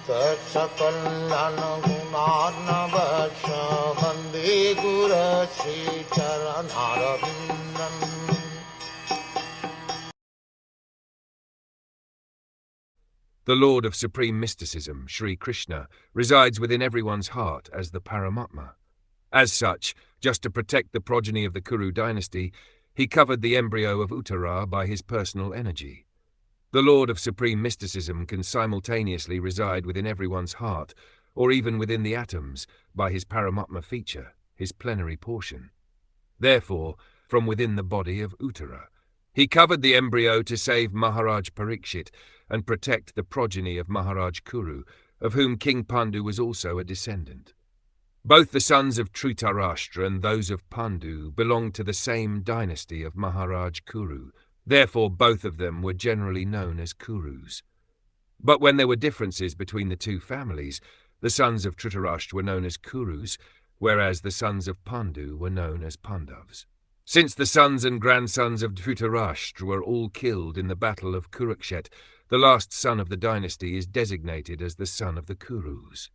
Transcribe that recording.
Saksakallan gunarnavasya Vande Guru Sri Charanarabindam. The Lord of Supreme Mysticism, Sri Krishna, resides within everyone's heart as the Paramatma. As such, just to protect the progeny of the Kuru dynasty, he covered the embryo of Uttara by his personal energy. The Lord of Supreme Mysticism can simultaneously reside within everyone's heart, or even within the atoms, by his Paramatma feature, his plenary portion. Therefore, from within the body of Uttara, he covered the embryo to save Maharaj Parikshit and protect the progeny of Maharaj Kuru, of whom King Pandu was also a descendant. Both the sons of Dhritarashtra and those of Pandu belonged to the same dynasty of Maharaj Kuru. Therefore, both of them were generally known as Kurus. But when there were differences between the two families, the sons of Dhritarashtra were known as Kurus, whereas the sons of Pandu were known as Pandavas. Since the sons and grandsons of Dhritarashtra were all killed in the battle of Kurukshet, the last son of the dynasty is designated as the son of the Kurus.